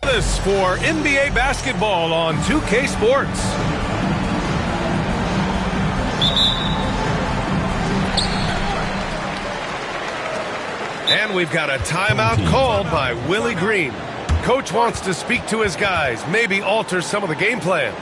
us for NBA basketball on 2K Sports. And we've got a timeout called by Willie Green. Coach wants to speak to his guys, maybe alter some of the game plan.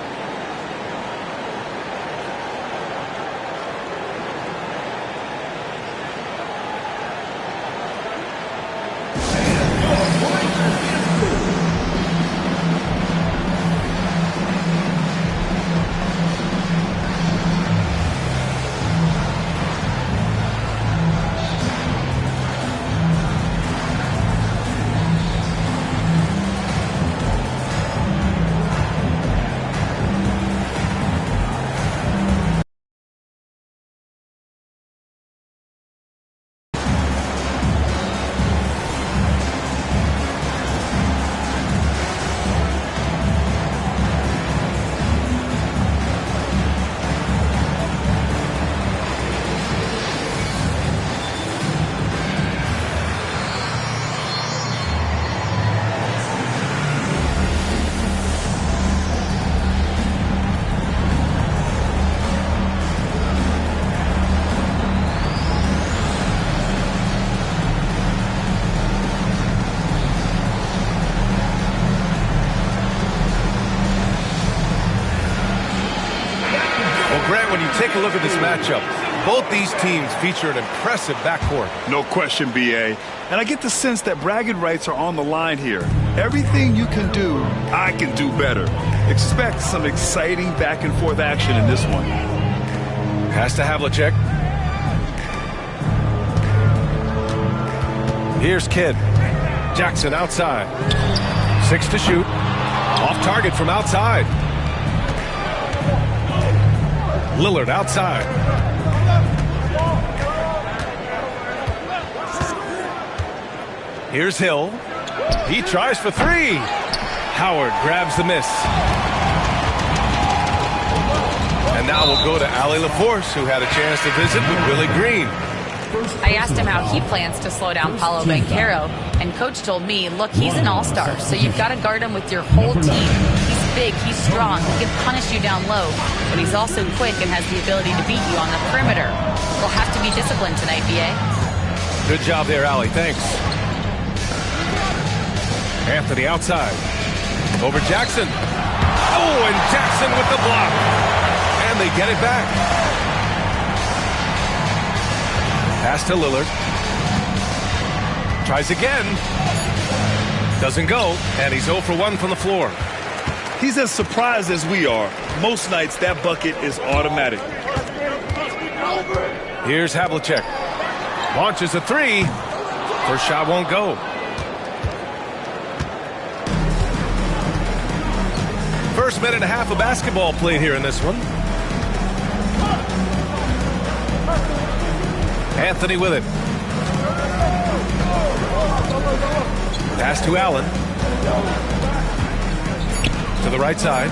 When you take a look at this matchup, both these teams feature an impressive backcourt. No question, B.A. And I get the sense that bragging rights are on the line here. Everything you can do, I can do better. Expect some exciting back-and-forth action in this one. Pass to Havlicek. Here's Kidd. Jackson outside. 6 to shoot. Off target from outside. Lillard outside. Here's Hill. He tries for 3. Howard grabs the miss. And now we'll go to Allie LaForce, who had a chance to visit with Willie Green. I asked him how he plans to slow down Paolo Banchero, and Coach told me, look, he's an all-star, so you've got to guard him with your whole team. He's big, he's strong, he can punish you down low, but he's also quick and has the ability to beat you on the perimeter. We'll have to be disciplined tonight, B.A. Good job there, Allie. Thanks. Anthony outside. Over Jackson. Oh, and Jackson with the block. And they get it back. Pass to Lillard. Tries again. Doesn't go. And he's 0 for 1 from the floor. He's as surprised as we are. Most nights, that bucket is automatic. Here's Havlicek. Launches a 3. First shot won't go. First minute and a half of basketball played here in this one. Anthony with it. Pass to Allen. To the right side.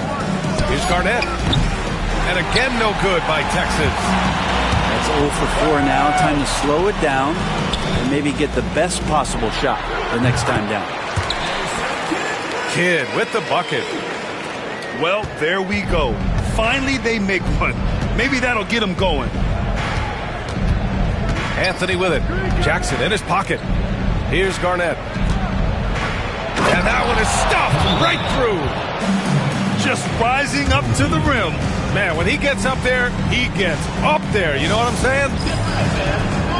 Here's Garnett. And again, no good by Texas. That's 0 for 4 now. Time to slow it down and maybe get the best possible shot the next time down. Kidd with the bucket. Well, there we go. Finally, they make one. Maybe that'll get them going. Anthony with it. Jackson in his pocket. Here's Garnett. And that one is stuffed right through. Just rising up to the rim. Man, when he gets up there, he gets up there. You know what I'm saying?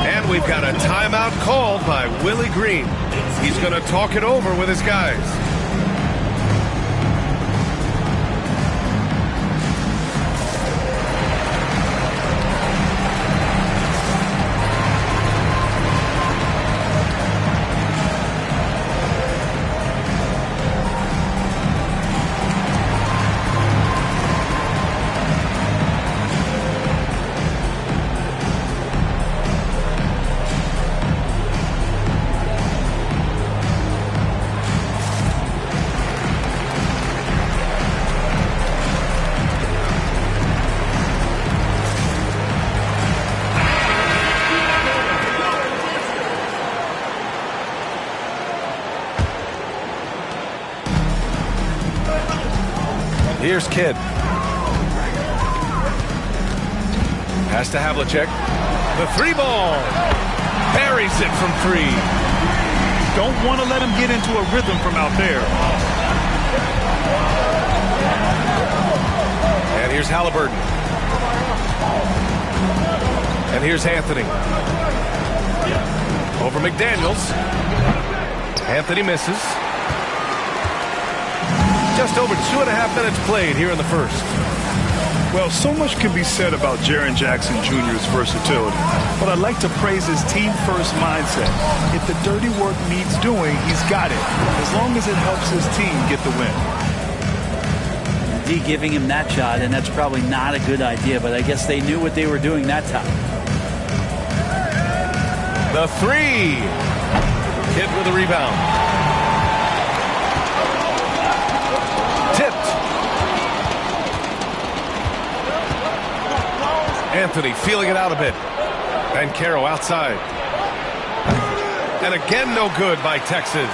And we've got a timeout called by Willie Green. He's going to talk it over with his guys. Here's Kidd. Pass to Havlicek. The three ball. Buries it from three. Don't want to let him get into a rhythm from out there. And here's Halliburton. And here's Anthony. Over McDaniels. Anthony misses. Just over 2.5 minutes played here in the first. Well, so much can be said about Jaren Jackson Jr.'s versatility, but I'd like to praise his team-first mindset. If the dirty work needs doing, he's got it, as long as it helps his team get the win. D giving him that shot, and that's probably not a good idea, but I guess they knew what they were doing that time. The three. Kidd with a rebound. Tipped. Anthony feeling it out a bit. Banchero outside. And again, no good by Texas.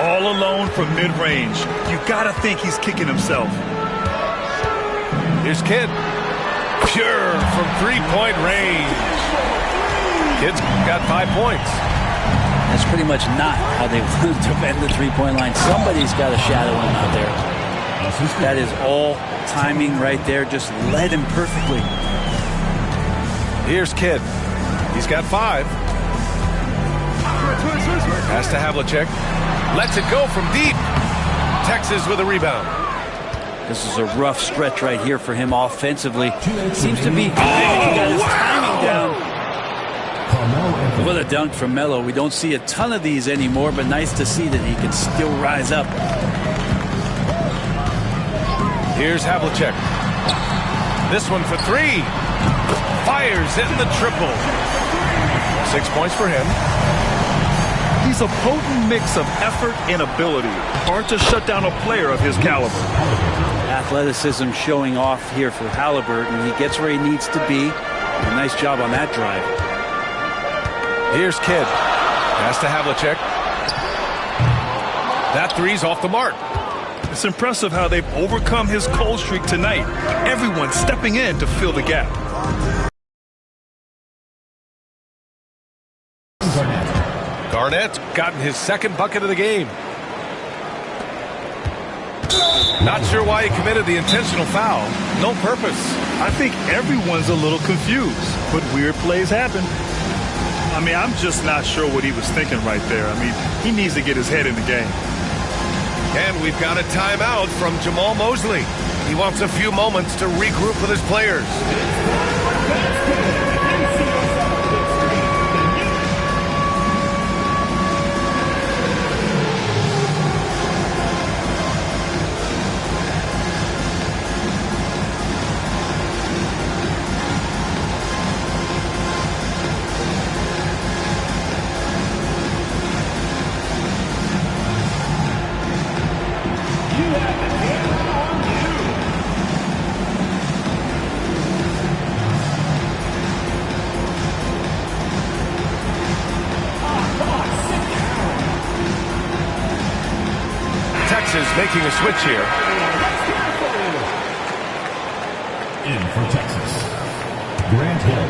All alone from mid-range. You gotta think he's kicking himself. Here's Kidd. Pure from three-point range. Kidd's got 5 points. That's pretty much not how they want to defend the three-point line. Somebody's got to shadow him out there. That is all timing right there. Just led him perfectly. Here's Kidd. He's got 5. Pass to Havlicek. Lets it go from deep. Texas with a rebound. This is a rough stretch right here for him offensively. Seems to be he got his timing down. What a dunk from Melo. We don't see a ton of these anymore, but nice to see that he can still rise up. Here's Havlicek. This one for 3. Fires in the triple. 6 points for him. He's a potent mix of effort and ability. Hard to shut down a player of his caliber. Athleticism showing off here for Halliburton. He gets where he needs to be. A nice job on that drive. Here's Kidd. Pass to Havlicek. That three's off the mark. It's impressive how they've overcome his cold streak tonight. Everyone stepping in to fill the gap. Garnett gotten his second bucket of the game. Not sure why he committed the intentional foul. No purpose. I think everyone's a little confused, but weird plays happen. I mean, I'm just not sure what he was thinking right there. I mean, he needs to get his head in the game. And we've got a timeout from Jamal Mosley. He wants a few moments to regroup with his players. Texas making a switch here. In for Texas, Grant Hill.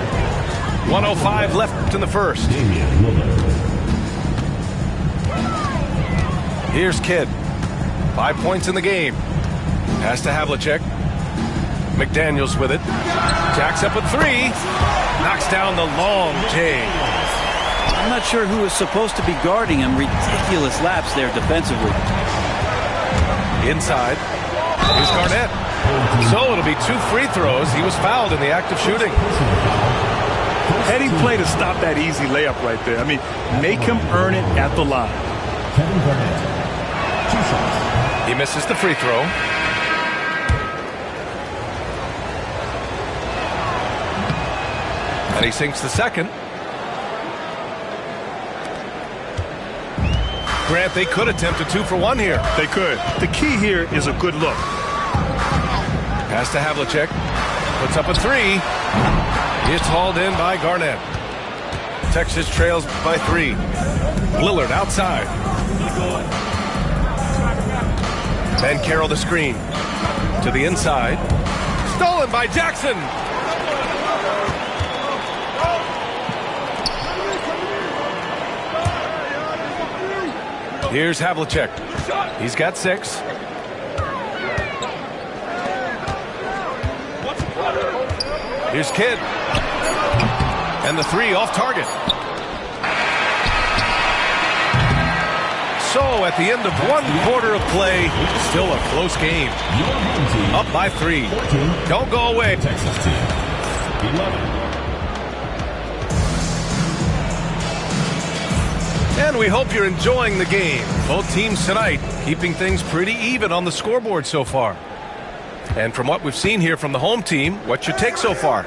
1:05 left in the first. Damian Lillard. Here's Kidd. 5 points in the game. Pass to Havlicek. McDaniels with it. Jacks up a 3. Knocks down the long J. I'm not sure who was supposed to be guarding him. Ridiculous lapse there defensively. Inside. Here's Garnett. So it'll be 2 free throws. He was fouled in the act of shooting. Heading play to stop that easy layup right there. I mean, make him earn it at the line. Kevin Garnett. 2 shots. He misses the free throw. And he sinks the second. Grant, they could attempt a 2 for 1 here. They could. The key here is a good look. Pass to Havlicek. Puts up a 3. It's hauled in by Garnett. Texas trails by 3. Lillard outside. Banchero the screen. To the inside. Stolen by Jackson. Here's Havlicek. He's got 6. Here's Kidd. And the 3 off target. So at the end of 1 quarter of play, still a close game. Up by 3. Don't go away. Texas team. 11. And we hope you're enjoying the game. Both teams tonight keeping things pretty even on the scoreboard so far. And from what we've seen here from the home team, what's your take so far?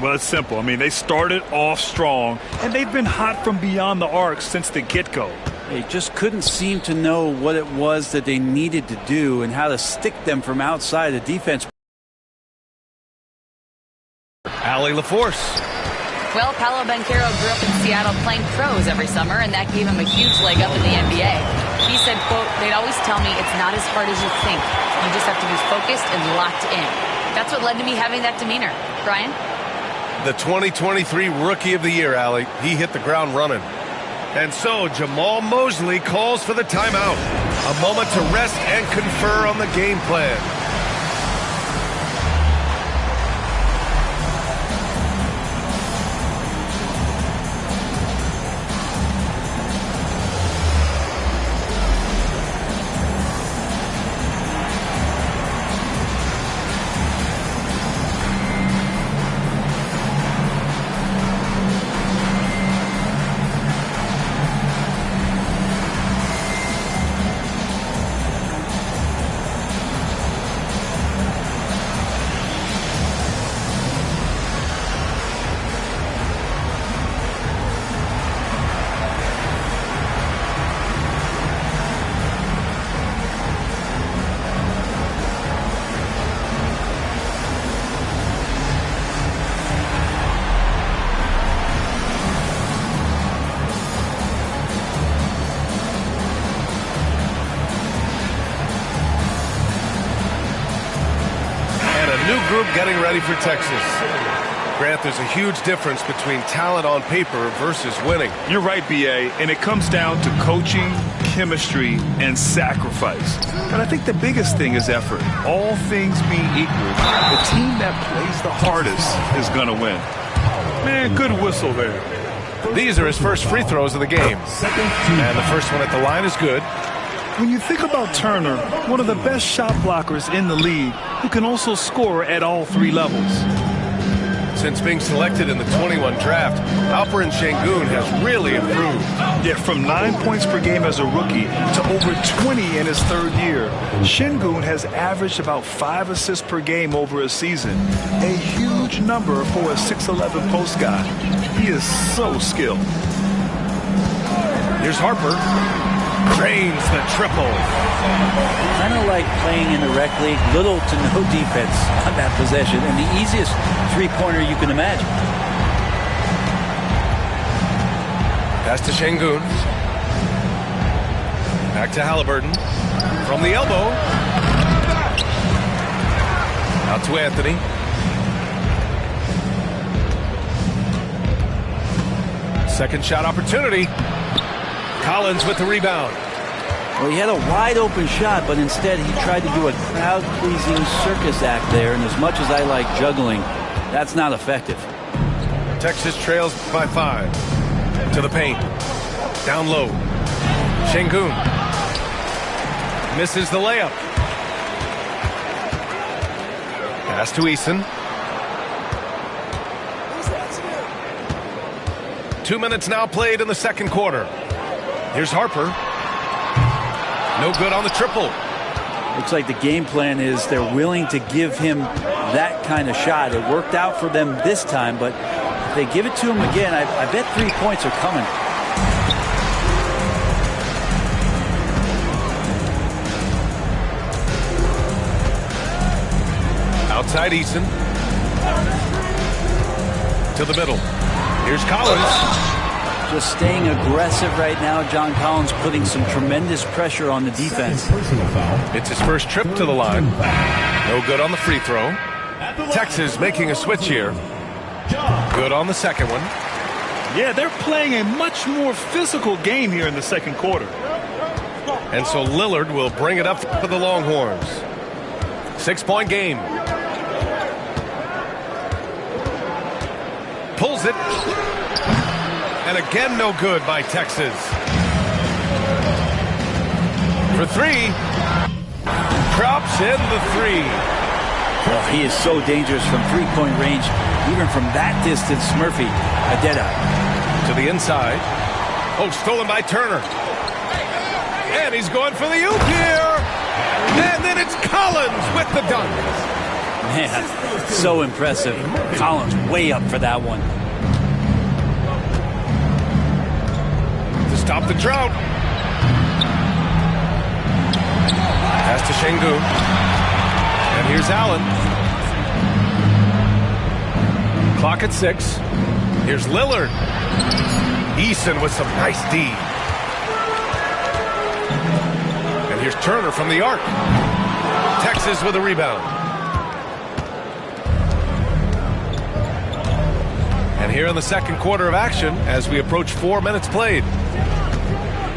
Well, it's simple. I mean, they started off strong, and they've been hot from beyond the arc since the get-go. They just couldn't seem to know what it was that they needed to do and how to stick them from outside the defense. Allie LaForce. Well, Paolo Banchero grew up in Seattle playing pros every summer, and that gave him a huge leg up in the NBA. He said, quote, "They'd always tell me it's not as hard as you think. You just have to be focused and locked in." That's what led to me having that demeanor. Brian? The 2023 Rookie of the Year, Allie. He hit the ground running. And so Jamal Mosley calls for the timeout. A moment to rest and confer on the game plan. Group getting ready for Texas. Grant, there's a huge difference between talent on paper versus winning. You're right, B.A., and it comes down to coaching, chemistry, and sacrifice. But I think the biggest thing is effort. All things being equal, the team that plays the hardest is going to win. Man, good whistle there. These are his first free throws of the game. And the first one at the line is good. When you think about Turner, one of the best shot blockers in the league, who can also score at all 3 levels. Since being selected in the 21 draft, Alperen Sengun has really improved. Yeah, from 9 points per game as a rookie to over 20 in his 3rd year. Sengun has averaged about 5 assists per game over a season. A huge number for a 6'11" post guy. He is so skilled. Here's Harper. Drains the triple. Kind of like playing in the rec league, little to no defense on that possession, and the easiest three-pointer you can imagine. Pass to Sengun. Back to Halliburton. From the elbow. Out to Anthony. Second shot opportunity. Collins with the rebound. Well, he had a wide-open shot, but instead he tried to do a crowd-pleasing circus act there, and as much as I like juggling, that's not effective. Texas trails by 5. To the paint. Down low. Sengun. Misses the layup. Pass to Eason. 2 minutes now played in the second quarter. Here's Harper. No good on the triple. Looks like the game plan is they're willing to give him that kind of shot. It worked out for them this time, but if they give it to him again, I bet 3 points are coming. Outside Eason. To the middle. Here's Collins. Just staying aggressive right now. John Collins putting some tremendous pressure on the defense. Personal foul. It's his first trip to the line. No good on the free throw. Texas making a switch here. Good on the second one. Yeah, they're playing a much more physical game here in the second quarter. And so Lillard will bring it up for the Longhorns. 6-point game. Pulls it. And again, no good by Texas. For three. Drops in the three. Oh, he is so dangerous from three-point range. Even from that distance, Murphy, a dead-eye. To the inside. Oh, stolen by Turner. And he's going for the oop here. And then it's Collins with the dunk. Man, so impressive. Collins way up for that one. To stop the drought. Pass to Şengün. And here's Allen. Clock at 6. Here's Lillard. Eason with some nice D. And here's Turner from the arc. Texas with a rebound. And here in the second quarter of action, as we approach 4 minutes played.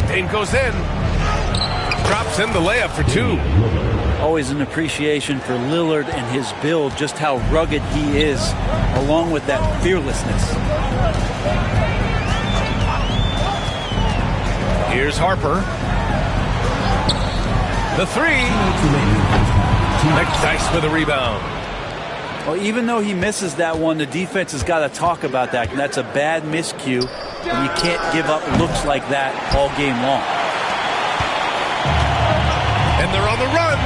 Dane goes in. Drops in the layup for 2. Always an appreciation for Lillard and his build, just how rugged he is, along with that fearlessness. Here's Harper. The three. McDyess with a rebound. Well, even though he misses that one, the defense has got to talk about that. And that's a bad miscue, and you can't give up looks like that all game long. And they're on the run.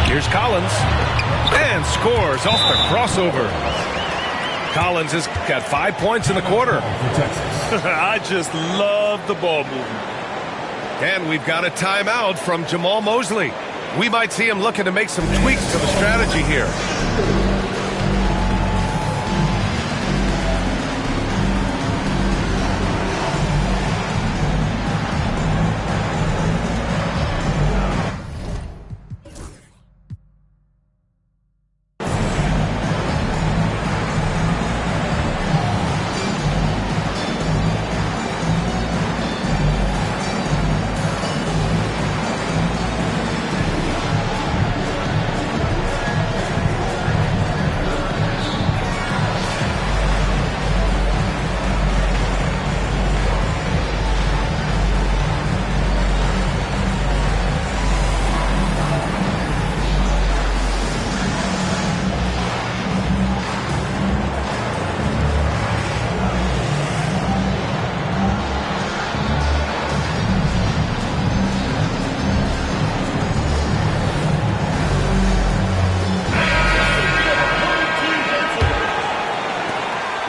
Here's Collins. And scores off the crossover. Collins has got 5 points in the quarter. I just love the ball movement. And we've got a timeout from Jamal Mosley. We might see him looking to make some tweaks to the strategy here.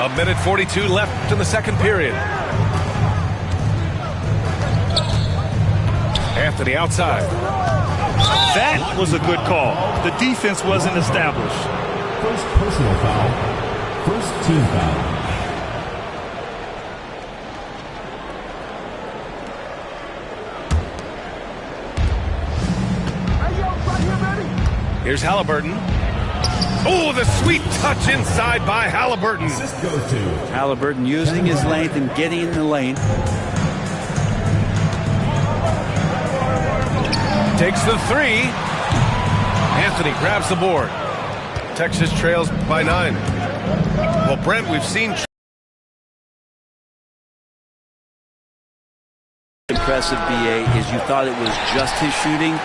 A minute 42 left in the second period. Anthony outside. That was a good call. The defense wasn't established. First personal foul. First team foul. Here's Halliburton. Oh, the sweet touch inside by Halliburton. Assist goes to Halliburton using his length and getting in the lane. Takes the three. Anthony grabs the board. Texas trails by 9. Well, Brent, we've seen... Impressive, BA, is you thought it was just his shooting.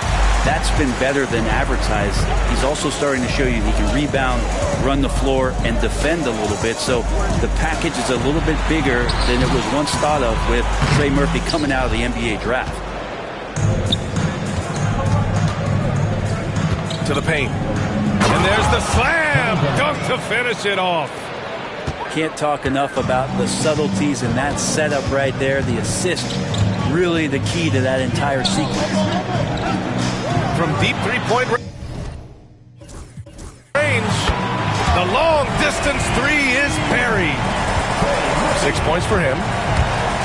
That's been better than advertised. He's also starting to show you he can rebound, run the floor, and defend a little bit. So the package is a little bit bigger than it was once thought of with Trey Murphy coming out of the NBA draft. To the paint. And there's the slam dunk to finish it off. Can't talk enough about the subtleties in that setup right there. The assist, really the key to that entire sequence. From deep three-point range, the long-distance three is buried. 6 points for him.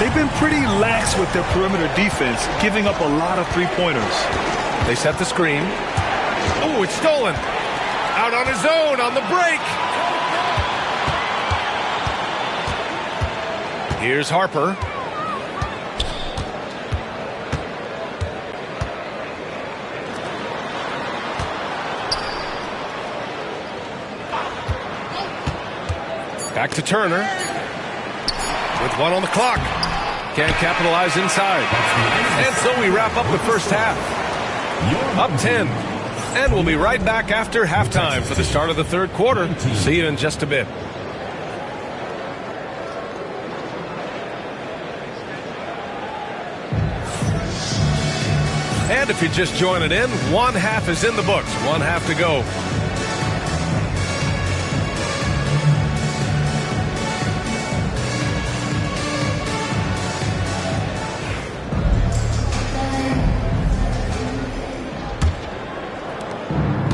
They've been pretty lax with their perimeter defense, giving up a lot of three-pointers. They set the screen. Oh, it's stolen. Out on his own on the break. Here's Harper. Back to Turner. With one on the clock. Can't capitalize inside. And so we wrap up the first half. Up 10. And we'll be right back after halftime for the start of the third quarter. See you in just a bit. And if you're just joining in, one half is in the books. One half to go.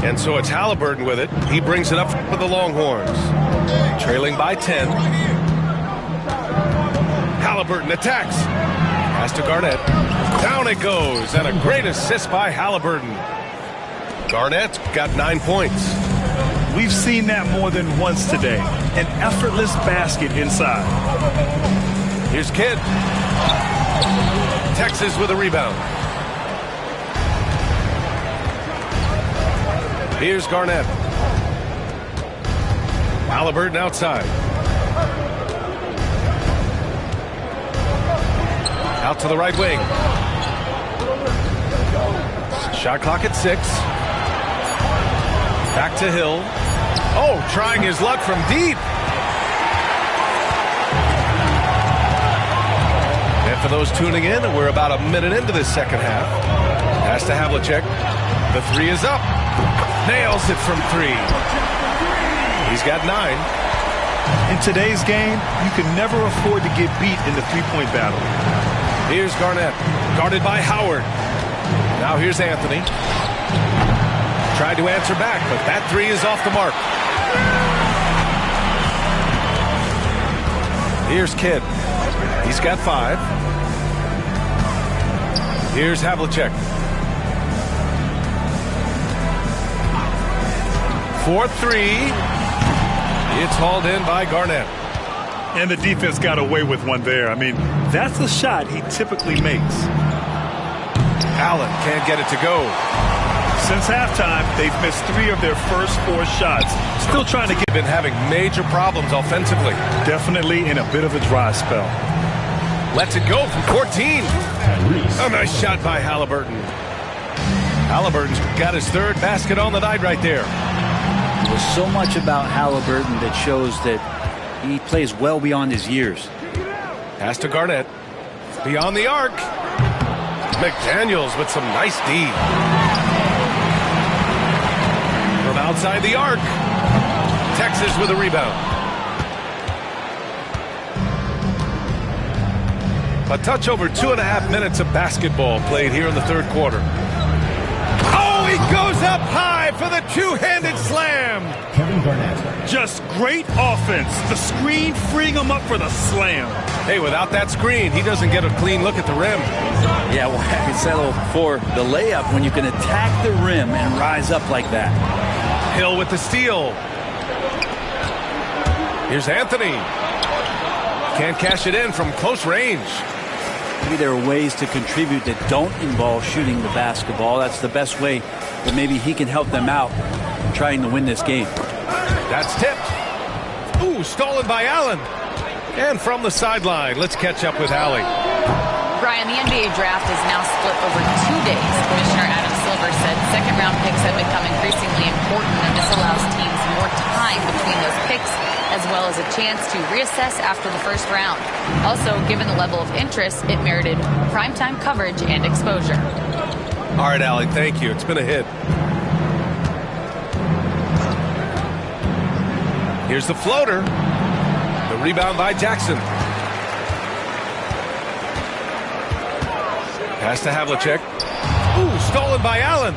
And so it's Halliburton with it. He brings it up for the Longhorns. Trailing by 10. Halliburton attacks. Pass to Garnett. Down it goes. And a great assist by Halliburton. Garnett's got 9 points. We've seen that more than once today. An effortless basket inside. Here's Kidd. Texas with a rebound. Here's Garnett. Halliburton outside. Out to the right wing. Shot clock at 6. Back to Hill. Oh, trying his luck from deep. And for those tuning in, we're about a minute into this second half. Pass to Havlicek. The three is up. Nails it from 3. He's got 9. In today's game, you can never afford to get beat in the three-point battle. Here's Garnett, guarded by Howard. Now here's Anthony. Tried to answer back, but that 3 is off the mark. Here's Kidd. He's got 5. Here's Havlicek. 4-3. It's hauled in by Garnett. And the defense got away with one there. I mean, that's a shot he typically makes. Allen can't get it to go. Since halftime, they've missed 3 of their first 4 shots. Still trying to get... Been having major problems offensively. Definitely in a bit of a dry spell. Lets it go from 14. A nice shot by Halliburton. Halliburton's got his 3rd basket on the night right there. There's so much about Halliburton that shows that he plays well beyond his years. Pass to Garnett. Beyond the arc. McDaniels with some nice D. From outside the arc. Texas with a rebound. A touch over 2.5 minutes of basketball played here in the third quarter. Oh, he goes up high for the two-handed slam. Kevin Garnett. Just great offense. The screen freeing him up for the slam. Hey, without that screen, he doesn't get a clean look at the rim. Yeah, well, I can settle for the layup when you can attack the rim and rise up like that. Hill with the steal. Here's Anthony. Can't cash it in from close range. Maybe there are ways to contribute that don't involve shooting the basketball. That's the best way that maybe he can help them out trying to win this game. That's tipped. Ooh, stolen by Allen. And from the sideline, let's catch up with Allie. Brian, the NBA draft is now split over 2 days. Commissioner Adam Silver said second-round picks have become increasingly important, and this allows teams more time between those picks, as well as a chance to reassess after the first round. Also, given the level of interest, it merited primetime coverage and exposure. All right, Allie, thank you. It's been a hit. Here's the floater. The rebound by Jackson. Pass to Havlicek. Ooh, stolen by Allen.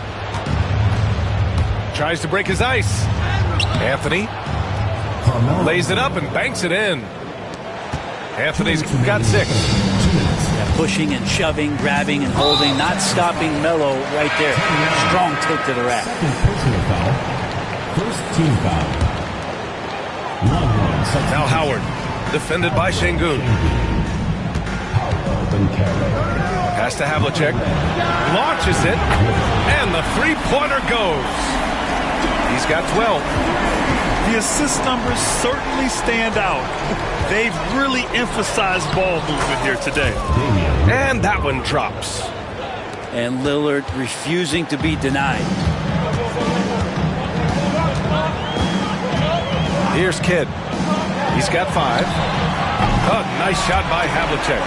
Tries to break his ice. Anthony lays it up and banks it in. Anthony's got 6. Yeah, pushing and shoving, grabbing and holding, not stopping Melo right there. Strong take to the rack. Second personal foul. First team foul. Long run. Now Howard, defended by Şengün. Pass to Havlicek. Launches it. And the three-pointer goes. He's got 12. The assist numbers certainly stand out. They've really emphasized ball movement here today. And that one drops. And Lillard refusing to be denied. Here's Kidd. He's got 5. Oh, nice shot by Havlicek.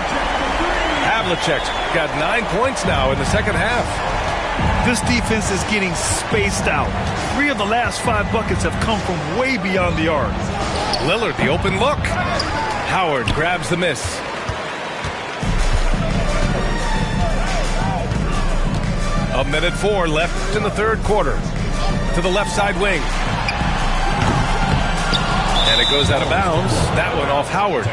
Havlicek's got 9 points now in the second half. This defense is getting spaced out. 3 of the last 5 buckets have come from way beyond the arc. Lillard, the open look. Howard grabs the miss. A minute 4 left in the third quarter. To the left side wing. And it goes out of bounds. That one off Howard.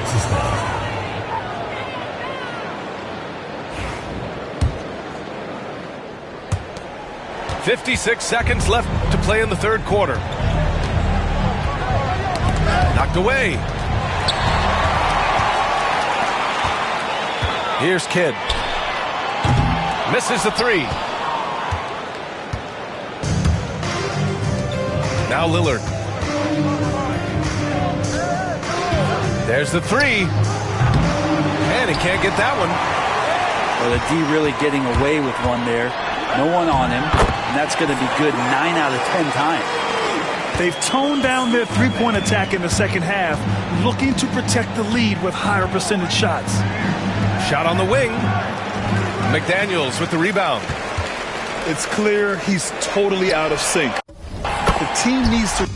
"56 seconds left to play in the third quarter. Knocked away. Here's Kidd. Misses the 3. Now Lillard. There's the 3. And he can't get that one. Well, the D really getting away with one there. No one on him. And that's going to be good 9 out of 10 times. They've toned down their three-point attack in the second half, looking to protect the lead with higher percentage shots. Shot on the wing. McDaniels with the rebound. It's clear he's totally out of sync. The team needs to...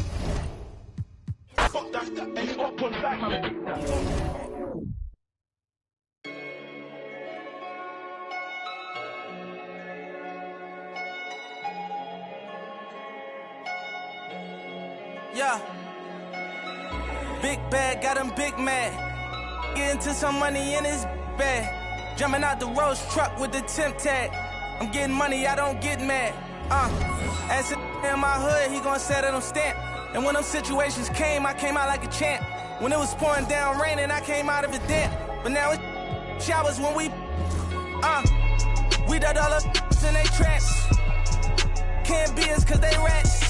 Yeah. Big bag, got him big mad. Get into some money in his bag. Jumping out the Rolls truck with the temp tag. I'm getting money, I don't get mad. As in my hood, he gon' set it on stamp. And when those situations came, I came out like a champ. When it was pouring down raining, I came out of it damp. But now it's showers when we done all the in they traps. Can't be us cause they rats.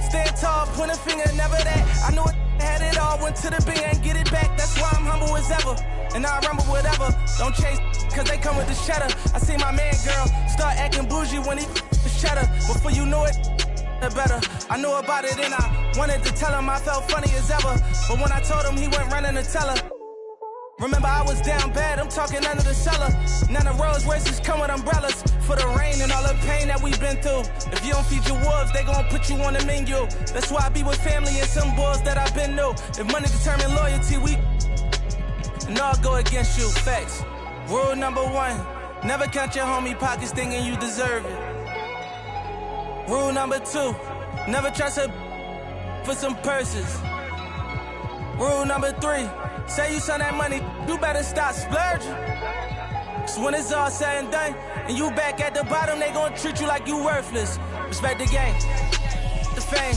Stand tall, point a finger, never that. I knew it had it all, went to the big and get it back. That's why I'm humble as ever. And I rumble whatever. Don't chase cause they come with the cheddar. I see my man girl start acting bougie when he the cheddar. Before you know it, better. I knew about it and I wanted to tell him I felt funny as ever. But when I told him, he went running to tell her. Remember I was down bad, I'm talking under the cellar. Now the Rolls Royces come with umbrellas for the rain and all the pain that we've been through. If you don't feed your wolves, they gon' put you on the menu. That's why I be with family and some boys that I've been new. If money determine loyalty, and all go against you, facts. Rule number 1, never count your homie pockets thinking you deserve it. Rule number 2, never trust her for some purses. Rule number 3, say you send that money, you better stop splurging. So when it's all said and done, and you back at the bottom, they gon' treat you like you worthless. Respect the game, the fame.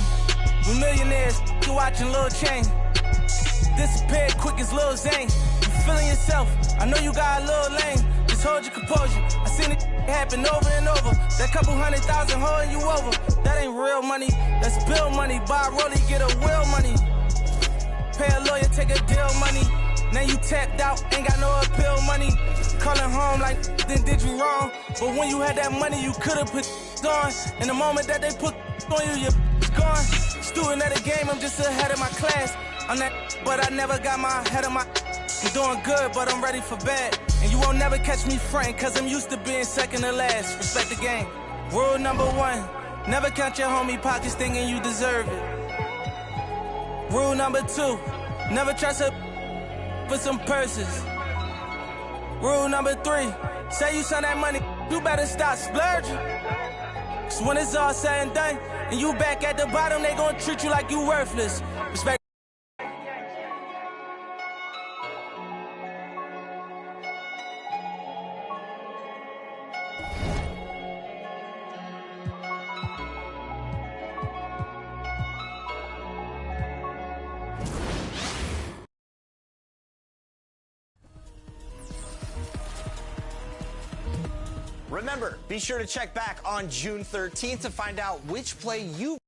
We millionaires, you watching Lil Chain. Disappeared quick as Lil Zane. You feeling yourself, I know you got a little lame. Just hold your composure, I seen it happen over and over. That couple 100,000 holding you over. That ain't real money, that's bill money. Buy a rollie, get a will money. Pay a lawyer, take a deal money. Now you tapped out, ain't got no appeal money. Calling home like, then did you wrong? But when you had that money, you could've put on. In the moment that they put on you, you're gone. Student of the game, I'm just ahead of my class. I'm that, but I never got my head of my... I'm doing good, but I'm ready for bad. And you won't never catch me frontin', cause I'm used to being second to last. Respect the game. Rule number 1, never count your homie pockets thinking you deserve it. Rule number 2, never trust her for some purses. Rule number 3, say you send that money, you better stop splurging. So when it's all said and done, and you back at the bottom, they gon' treat you like you worthless. Respect. Remember, be sure to check back on June 13th to find out which play you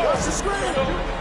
Watch the screen!